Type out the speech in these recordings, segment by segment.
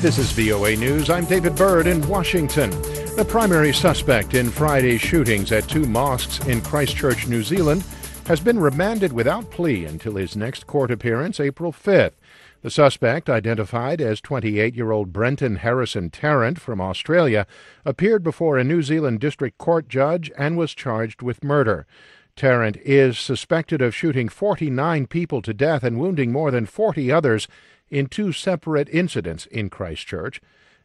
This is VOA News. I'm David Byrd in Washington. The primary suspect in Friday's shootings at two mosques in Christchurch, New Zealand, has been remanded without plea until his next court appearance, April 5th. The suspect, identified as 28-year-old Brenton Harrison Tarrant from Australia, appeared before a New Zealand district court judge and was charged with murder. Tarrant is suspected of shooting 49 people to death and wounding more than 40 others in two separate incidents in Christchurch.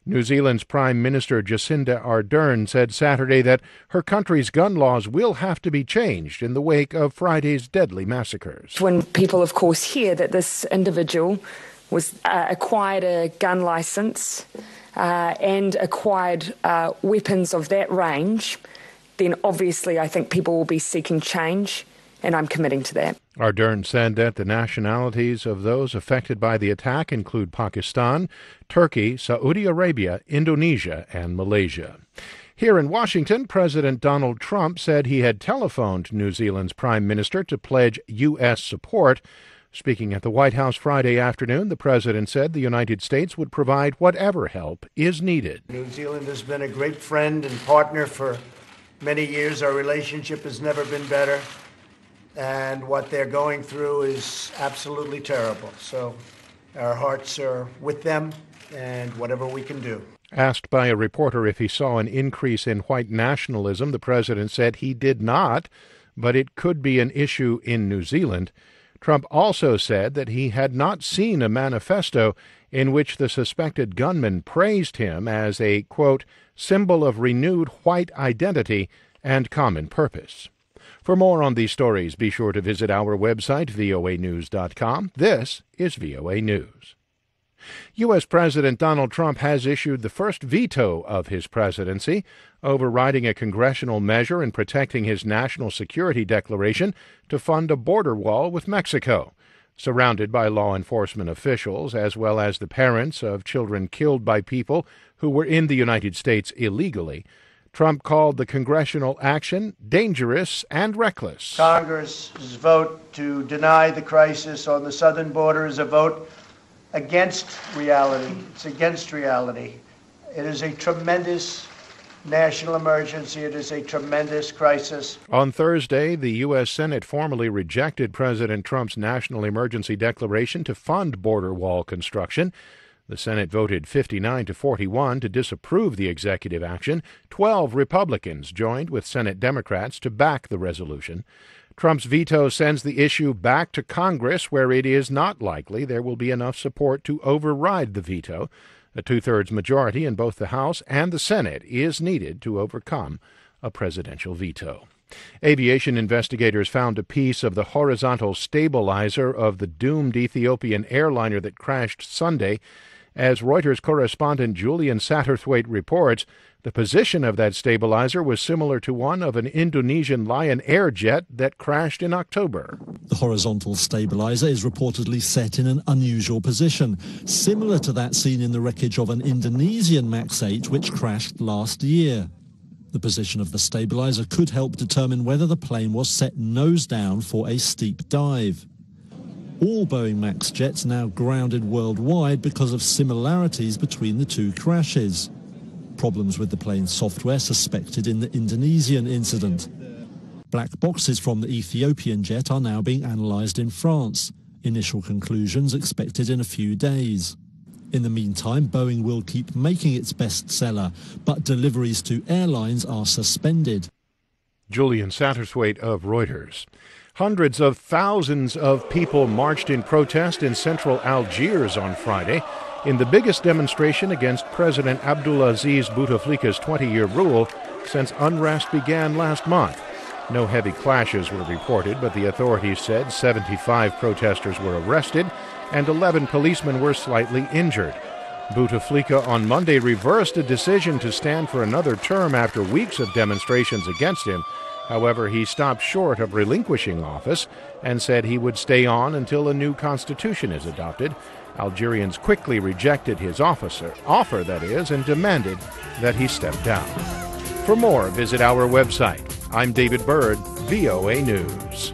New Zealand's Prime Minister Jacinda Ardern said Saturday that her country's gun laws will have to be changed in the wake of Friday's deadly massacres. When people, of course, hear that this individual was acquired a gun license and acquired weapons of that range, then obviously I think people will be seeking change, and I'm committing to that. Ardern said that the nationalities of those affected by the attack include Pakistan, Turkey, Saudi Arabia, Indonesia, and Malaysia. Here in Washington, President Donald Trump said he had telephoned New Zealand's Prime Minister to pledge U.S. support. Speaking at the White House Friday afternoon, the president said the United States would provide whatever help is needed. New Zealand has been a great friend and partner for many years. Our relationship has never been better. And what they're going through is absolutely terrible. So our hearts are with them and whatever we can do. Asked by a reporter if he saw an increase in white nationalism, the president said he did not, but it could be an issue in New Zealand. Trump also said that he had not seen a manifesto in which the suspected gunman praised him as a, quote, symbol of renewed white identity and common purpose. For more on these stories, be sure to visit our website, voanews.com. This is VOA News. U.S. President Donald Trump has issued the first veto of his presidency, overriding a congressional measure in protecting his national security declaration to fund a border wall with Mexico. Surrounded by law enforcement officials, as well as the parents of children killed by people who were in the United States illegally, Trump called the congressional action dangerous and reckless. Congress's vote to deny the crisis on the southern border is a vote against reality. It's against reality. It is a tremendous national emergency. It is a tremendous crisis. On Thursday, the U.S. Senate formally rejected President Trump's national emergency declaration to fund border wall construction. The Senate voted 59-41 to disapprove the executive action. 12 Republicans joined with Senate Democrats to back the resolution. Trump's veto sends the issue back to Congress, where it is not likely there will be enough support to override the veto. A two-thirds majority in both the House and the Senate is needed to overcome a presidential veto. Aviation investigators found a piece of the horizontal stabilizer of the doomed Ethiopian airliner that crashed Sunday. As Reuters correspondent Julian Satterthwaite reports, the position of that stabilizer was similar to one of an Indonesian Lion Air jet that crashed in October. The horizontal stabilizer is reportedly set in an unusual position, similar to that seen in the wreckage of an Indonesian MAX 8 which crashed last year. The position of the stabilizer could help determine whether the plane was set nose down for a steep dive. All Boeing MAX jets now grounded worldwide because of similarities between the two crashes. Problems with the plane's software suspected in the Indonesian incident. Black boxes from the Ethiopian jet are now being analysed in France. Initial conclusions expected in a few days. In the meantime, Boeing will keep making its bestseller, but deliveries to airlines are suspended. Julian Satterthwaite of Reuters. Hundreds of thousands of people marched in protest in central Algiers on Friday in the biggest demonstration against President Abdulaziz Bouteflika's 20-year rule since unrest began last month. No heavy clashes were reported, but the authorities said 75 protesters were arrested and 11 policemen were slightly injured. Bouteflika on Monday reversed a decision to stand for another term after weeks of demonstrations against him. However, he stopped short of relinquishing office and said he would stay on until a new constitution is adopted. Algerians quickly rejected his offer, and demanded that he step down. For more, visit our website. I'm David Byrd, VOA News.